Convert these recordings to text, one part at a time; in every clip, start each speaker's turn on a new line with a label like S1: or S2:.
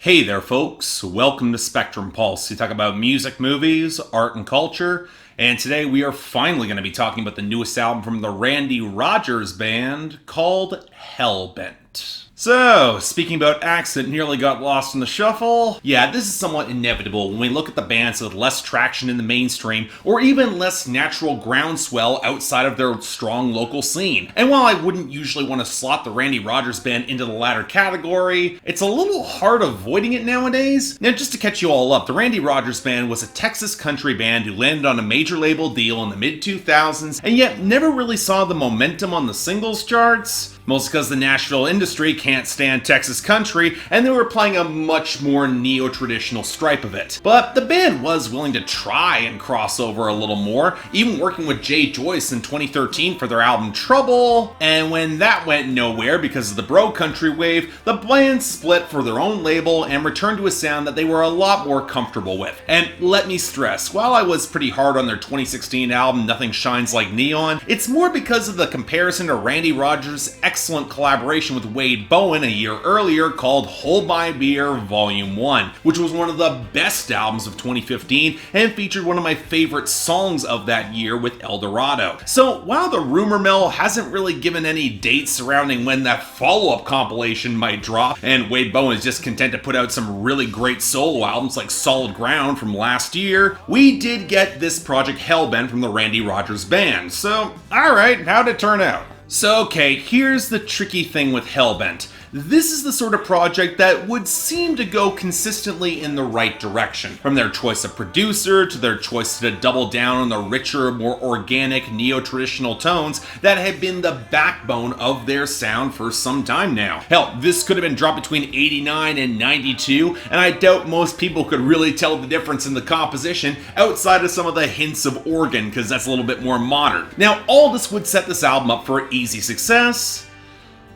S1: Hey there, folks. Welcome to Spectrum Pulse. We talk about music, movies, art, and culture. And today we are finally going to be talking about the newest album from the Randy Rogers Band called Hellbent. So, speaking about acts that nearly got lost in the shuffle, yeah, this is somewhat inevitable when we look at the bands with less traction in the mainstream, or even less natural groundswell outside of their strong local scene. And while I wouldn't usually want to slot the Randy Rogers Band into the latter category, it's a little hard avoiding it nowadays. Now, just to catch you all up, the Randy Rogers Band was a Texas country band who landed on a major label deal in the mid-2000s, and yet never really saw the momentum on the singles charts. Mostly because the Nashville industry can't stand Texas country, and they were playing a much more neo-traditional stripe of it. But the band was willing to try and cross over a little more, even working with Jay Joyce in 2013 for their album Trouble. And when that went nowhere because of the bro country wave, the band split for their own label and returned to a sound that they were a lot more comfortable with. And let me stress, while I was pretty hard on their 2016 album Nothing Shines Like Neon, it's more because of the comparison to Randy Rogers' excellent collaboration with Wade Bowen a year earlier called Hold My Beer Volume 1, which was one of the best albums of 2015 and featured one of my favorite songs of that year with El Dorado. So while the rumor mill hasn't really given any dates surrounding when that follow-up compilation might drop, and Wade Bowen is just content to put out some really great solo albums like Solid Ground from last year, we did get this project Hellbent from the Randy Rogers Band. So, alright, how'd it turn out? So okay, here's the tricky thing with Hellbent. This is the sort of project that would seem to go consistently in the right direction. From their choice of producer, to their choice to double down on the richer, more organic, neo-traditional tones that have been the backbone of their sound for some time now. Hell, this could have been dropped between 89 and 92, and I doubt most people could really tell the difference in the composition outside of some of the hints of organ, because that's a little bit more modern. Now, all this would set this album up for easy success.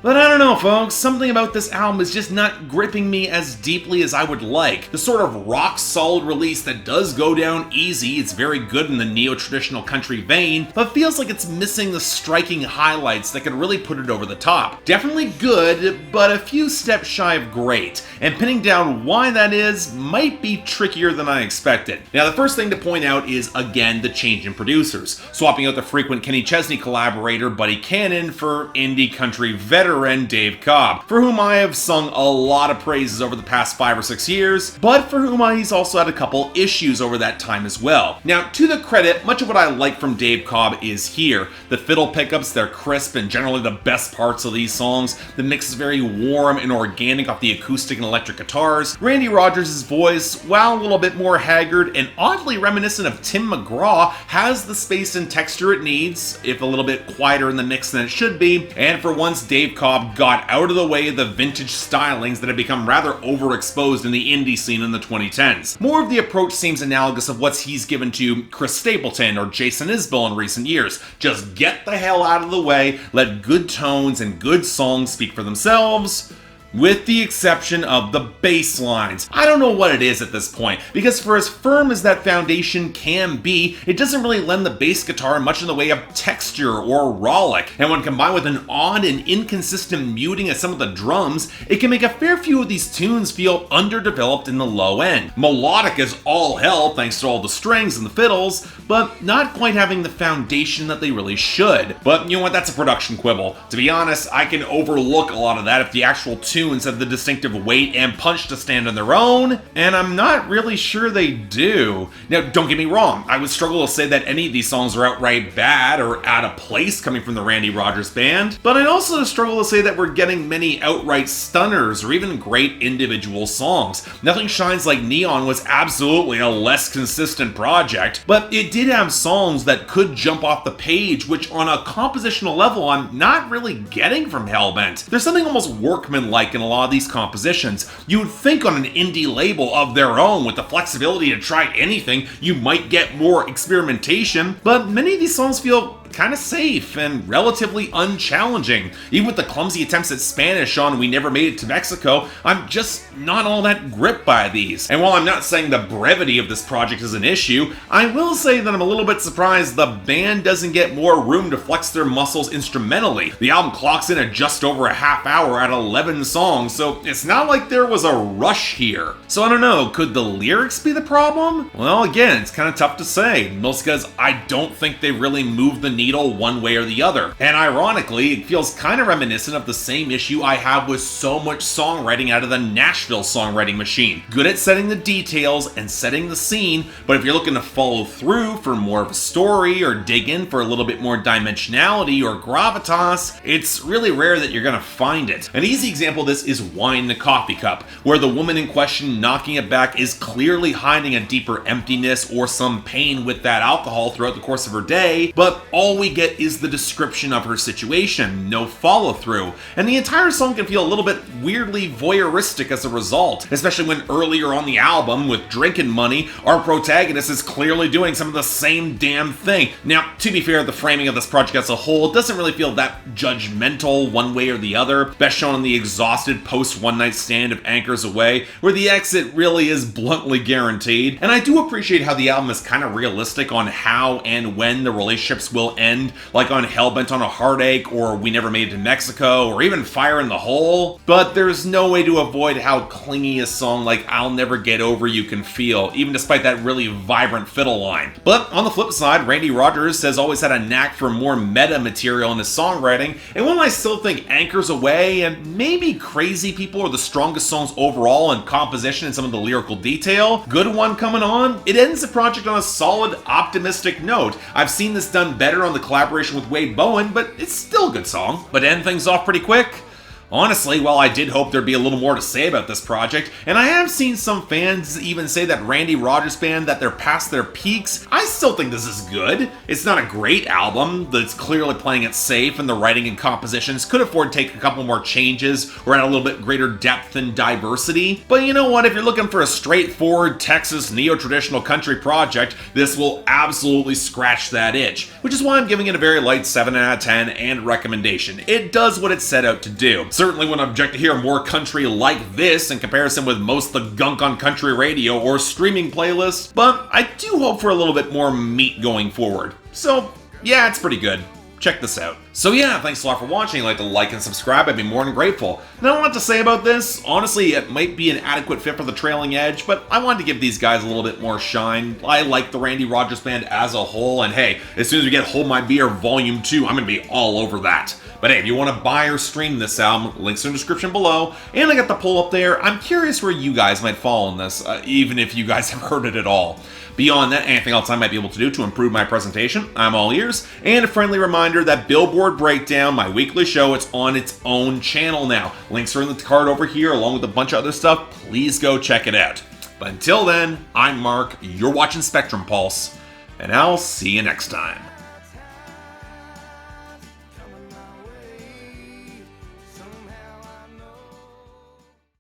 S1: But I don't know, folks, something about this album is just not gripping me as deeply as I would like. The sort of rock-solid release that does go down easy, it's very good in the neo-traditional country vein, but feels like it's missing the striking highlights that could really put it over the top. Definitely good, but a few steps shy of great, and pinning down why that is might be trickier than I expected. Now, the first thing to point out is, again, the change in producers, swapping out the frequent Kenny Chesney collaborator Buddy Cannon for indie country veteran Dave Cobb, for whom I have sung a lot of praises over the past 5 or 6 years, but for whom he's also had a couple issues over that time as well. Now, to the credit, much of what I like from Dave Cobb is here. The fiddle pickups, they're crisp and generally the best parts of these songs. The mix is very warm and organic off the acoustic and electric guitars. Randy Rogers' voice, while a little bit more haggard and oddly reminiscent of Tim McGraw, has the space and texture it needs, if a little bit quieter in the mix than it should be, and for once Dave Cobb got out of the way of the vintage stylings that had become rather overexposed in the indie scene in the 2010s. More of the approach seems analogous of what he's given to Chris Stapleton or Jason Isbell in recent years. Just get the hell out of the way, let good tones and good songs speak for themselves, with the exception of the bass lines. I don't know what it is at this point, because for as firm as that foundation can be, it doesn't really lend the bass guitar much in the way of texture or rollick, and when combined with an odd and inconsistent muting of some of the drums, it can make a fair few of these tunes feel underdeveloped in the low end. Melodic as all hell thanks to all the strings and the fiddles, but not quite having the foundation that they really should. But you know what, that's a production quibble. To be honest, I can overlook a lot of that if the actual tunes have the distinctive weight and punch to stand on their own, and I'm not really sure they do. Now, don't get me wrong, I would struggle to say that any of these songs are outright bad or out of place coming from the Randy Rogers Band, but I'd also struggle to say that we're getting many outright stunners or even great individual songs. Nothing Shines Like Neon was absolutely a less consistent project, but it did have songs that could jump off the page, which on a compositional level I'm not really getting from Hellbent. There's something almost workmanlike in a lot of these compositions. You would think on an indie label of their own with the flexibility to try anything, you might get more experimentation, but many of these songs feel kind of safe and relatively unchallenging. Even with the clumsy attempts at Spanish on We Never Made It to Mexico, I'm just not all that gripped by these. And while I'm not saying the brevity of this project is an issue, I will say that I'm a little bit surprised the band doesn't get more room to flex their muscles instrumentally. The album clocks in at just over a half hour at 11 songs, so it's not like there was a rush here. So I don't know, could the lyrics be the problem? Well, again, it's kind of tough to say, mostly because I don't think they really move the needle one way or the other. And ironically, it feels kind of reminiscent of the same issue I have with so much songwriting out of the Nashville songwriting machine. Good at setting the details and setting the scene, but if you're looking to follow through for more of a story or dig in for a little bit more dimensionality or gravitas, it's really rare that you're gonna find it. An easy example of this is Wine in a Coffee Cup, where the woman in question knocking it back is clearly hiding a deeper emptiness or some pain with that alcohol throughout the course of her day, but all we get is the description of her situation, no follow through, and the entire song can feel a little bit weirdly voyeuristic as a result, especially when earlier on the album, with Drinkin' Money, our protagonist is clearly doing some of the same damn thing. Now, to be fair, the framing of this project as a whole doesn't really feel that judgmental one way or the other, best shown in the exhausted post-one-night stand of Anchors Away, where the exit really is bluntly guaranteed, and I do appreciate how the album is kind of realistic on how and when the relationships will end, like on Hellbent on a Heartache, or We Never Made It to Mexico, or even Fire in the Hole, but there's no way to avoid how clingy a song like I'll Never Get Over You can feel, even despite that really vibrant fiddle line. But on the flip side, Randy Rogers has always had a knack for more meta material in his songwriting, and while I still think Anchors Away and maybe Crazy People are the strongest songs overall in composition and some of the lyrical detail, Good One Coming On, it ends the project on a solid, optimistic note. I've seen this done better on the collaboration with Wade Bowen, but it's still a good song. But to end things off pretty quick, honestly, while I did hope there'd be a little more to say about this project, and I have seen some fans even say that Randy Rogers Band that they're past their peaks, I still think this is good. It's not a great album that's clearly playing it safe, and the writing and compositions could afford to take a couple more changes or add a little bit greater depth and diversity. But you know what, if you're looking for a straightforward Texas neo-traditional country project, this will absolutely scratch that itch, which is why I'm giving it a very light 7 out of 10 and recommendation. It does what it set out to do. Certainly wouldn't object to hear more country like this in comparison with most of the gunk on country radio or streaming playlists, but I do hope for a little bit more meat going forward. So yeah, it's pretty good. Check this out. So yeah, thanks a lot for watching. If you'd like to like and subscribe, I'd be more than grateful. Now, I don't know what to say about this. Honestly, it might be an adequate fit for the Trailing Edge, but I wanted to give these guys a little bit more shine. I like the Randy Rogers Band as a whole, and hey, as soon as we get Hold My Beer Volume 2, I'm gonna be all over that. But hey, if you want to buy or stream this album, links in the description below, and I got the poll up there. I'm curious where you guys might fall in this, even if you guys have heard it at all. Beyond that, anything else I might be able to do to improve my presentation, I'm all ears. And a friendly reminder that Billboard Breakdown, my weekly show, it's on its own channel now. Links are in the card over here, along with a bunch of other stuff. Please go check it out. But until then, I'm Mark, you're watching Spectrum Pulse, and I'll see you next time.